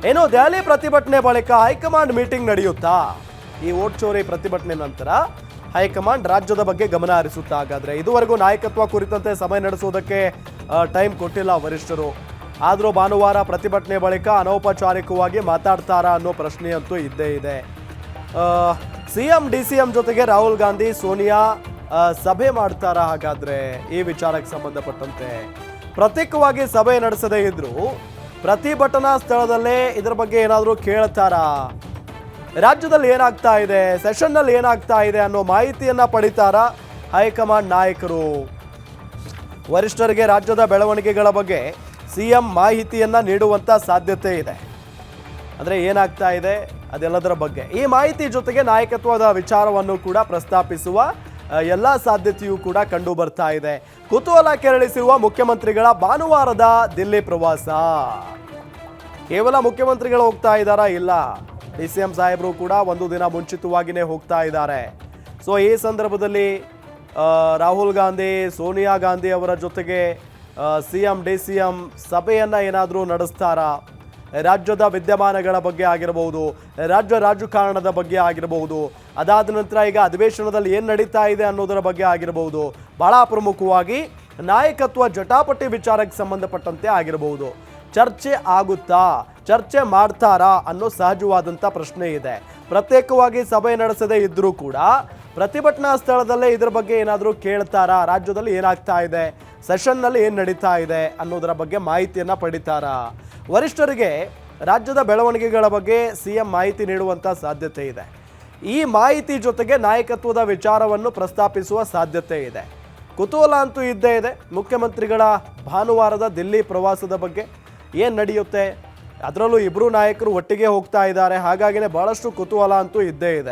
ಏನು ದೆಹಲಿ ಪ್ರತಿಭಟನೆ ಬಳಿಕ ಹೈಕಮಾಂಡ್ ಮೀಟಿಂಗ್ ನಡೆಯುತ್ತಾ? ಈ ವೋಟ್ ಚೋರಿ ಪ್ರತಿಭಟನೆ ನಂತರ ಹೈಕಮಾಂಡ್ ರಾಜ್ಯದ ಬಗ್ಗೆ ಗಮನ ಹರಿಸುತ್ತಾ? ಹಾಗಾದ್ರೆ ಇದುವರೆಗೂ ನಾಯಕತ್ವ ಕುರಿತಂತೆ ಸಭೆ ನಡೆಸುವುದಕ್ಕೆ ಟೈಮ್ ಕೊಟ್ಟಿಲ್ಲ ವರಿಷ್ಠರು. ಆದರೂ ಭಾನುವಾರ ಪ್ರತಿಭಟನೆ ಬಳಿಕ ಅನೌಪಚಾರಿಕವಾಗಿ ಮಾತಾಡ್ತಾರಾ ಅನ್ನೋ ಪ್ರಶ್ನೆಯಂತೂ ಇದ್ದೇ ಇದೆ. ಸಿಎಂ ಡಿಸಿಎಂ ಜೊತೆಗೆ ರಾಹುಲ್ ಗಾಂಧಿ ಸೋನಿಯಾ ಸಭೆ ಮಾಡ್ತಾರಾ? ಹಾಗಾದ್ರೆ ಈ ವಿಚಾರಕ್ಕೆ ಸಂಬಂಧಪಟ್ಟಂತೆ ಪ್ರತ್ಯೇಕವಾಗಿ ಸಭೆ ನಡೆಸದೇ ಇದ್ರು ಪ್ರತಿಭಟನಾ ಸ್ಥಳದಲ್ಲೇ ಇದರ ಬಗ್ಗೆ ಏನಾದರೂ ಕೇಳ್ತಾರಾ? ರಾಜ್ಯದಲ್ಲಿ ಏನಾಗ್ತಾ ಇದೆ, ಸೆಷನ್ನಲ್ಲಿ ಏನಾಗ್ತಾ ಇದೆ ಅನ್ನೋ ಮಾಹಿತಿಯನ್ನ ಪಡಿತಾರಾ ಹೈಕಮಾಂಡ್ ನಾಯಕರು? ವರಿಷ್ಠರಿಗೆ ರಾಜ್ಯದ ಬೆಳವಣಿಗೆಗಳ ಬಗ್ಗೆ ಸಿಎಂ ಮಾಹಿತಿಯನ್ನ ನೀಡುವಂತ ಸಾಧ್ಯತೆ ಇದೆ. ಅಂದರೆ ಏನಾಗ್ತಾ ಇದೆ ಅದೆಲ್ಲದರ ಬಗ್ಗೆ ಈ ಮಾಹಿತಿ ಜೊತೆಗೆ ನಾಯಕತ್ವದ ವಿಚಾರವನ್ನು ಕೂಡ ಪ್ರಸ್ತಾಪಿಸುವ ಎಲ್ಲ ಸಾಧ್ಯತೆಯೂ ಕೂಡ ಕಂಡು ಬರ್ತಾ ಇದೆ. ಕುತೂಹಲ ಕೆರಳಿಸಿರುವ ಮುಖ್ಯಮಂತ್ರಿಗಳ ಭಾನುವಾರದ ದಿಲ್ಲಿ ಪ್ರವಾಸ. ಕೇವಲ ಮುಖ್ಯಮಂತ್ರಿಗಳು ಹೋಗ್ತಾ ಇದ್ದಾರಾ? ಇಲ್ಲ, ಡಿಸಿಎಂ ಸಾಹೇಬರು ಕೂಡ ಒಂದು ದಿನ ಮುಂಚಿತವಾಗಿಯೇ ಹೋಗ್ತಾ ಇದ್ದಾರೆ. ಸೊ ಈ ಸಂದರ್ಭದಲ್ಲಿ ರಾಹುಲ್ ಗಾಂಧಿ ಸೋನಿಯಾ ಗಾಂಧಿ ಅವರ ಜೊತೆಗೆ ಸಿಎಂ ಡಿಸಿಎಂ ಸಭೆಯನ್ನ ಏನಾದರೂ ನಡೆಸ್ತಾರಾ? ರಾಜ್ಯದ ವಿದ್ಯಮಾನಗಳ ಬಗ್ಗೆ ಆಗಿರಬಹುದು, ರಾಜ್ಯ ರಾಜಕಾರಣದ ಬಗ್ಗೆ ಆಗಿರಬಹುದು, ಅದಾದ ನಂತರ ಈಗ ಅಧಿವೇಶನದಲ್ಲಿ ಏನು ನಡೀತಾ ಇದೆ ಅನ್ನೋದರ ಬಗ್ಗೆ ಆಗಿರಬಹುದು, ಬಹಳ ಪ್ರಮುಖವಾಗಿ ನಾಯಕತ್ವ ಜಟಾಪಟಿ ವಿಚಾರಕ್ಕೆ ಸಂಬಂಧಪಟ್ಟಂತೆ ಆಗಿರಬಹುದು. ಚರ್ಚೆ ಆಗುತ್ತಾ, ಚರ್ಚೆ ಮಾಡ್ತಾರಾ ಅನ್ನೋ ಸಹಜವಾದಂಥ ಪ್ರಶ್ನೆ ಇದೆ. ಪ್ರತ್ಯೇಕವಾಗಿ ಸಭೆ ನಡೆಸದೇ ಇದ್ರೂ ಕೂಡ ಪ್ರತಿಭಟನಾ ಸ್ಥಳದಲ್ಲೇ ಇದರ ಬಗ್ಗೆ ಏನಾದರೂ ಕೇಳ್ತಾರಾ? ರಾಜ್ಯದಲ್ಲಿ ಏನಾಗ್ತಾ ಇದೆ, ಸೆಷನ್ನಲ್ಲಿ ಏನು ನಡೀತಾ ಇದೆ ಅನ್ನೋದರ ಬಗ್ಗೆ ಮಾಹಿತಿಯನ್ನು ಪಡಿತಾರಾ? ವರಿಷ್ಠರಿಗೆ ರಾಜ್ಯದ ಬೆಳವಣಿಗೆಗಳ ಬಗ್ಗೆ ಸಿಎಂ ಮಾಹಿತಿ ನೀಡುವಂಥ ಸಾಧ್ಯತೆ ಇದೆ. ಈ ಮಾಹಿತಿ ಜೊತೆಗೆ ನಾಯಕತ್ವದ ವಿಚಾರವನ್ನು ಪ್ರಸ್ತಾಪಿಸುವ ಸಾಧ್ಯತೆ ಇದೆ. ಕುತೂಹಲ ಅಂತೂ ಇದ್ದೇ ಇದೆ. ಮುಖ್ಯಮಂತ್ರಿಗಳ ಭಾನುವಾರದ ದಿಲ್ಲಿ ಪ್ರವಾಸದ ಬಗ್ಗೆ ಏನು ನಡೆಯುತ್ತೆ, ಅದರಲ್ಲೂ ಇಬ್ಬರು ನಾಯಕರು ಒಟ್ಟಿಗೆ ಹೋಗ್ತಾ ಇದ್ದಾರೆ. ಹಾಗಾಗಿನೇ ಬಹಳಷ್ಟು ಕುತೂಹಲ ಅಂತೂ ಇದ್ದೇ ಇದೆ.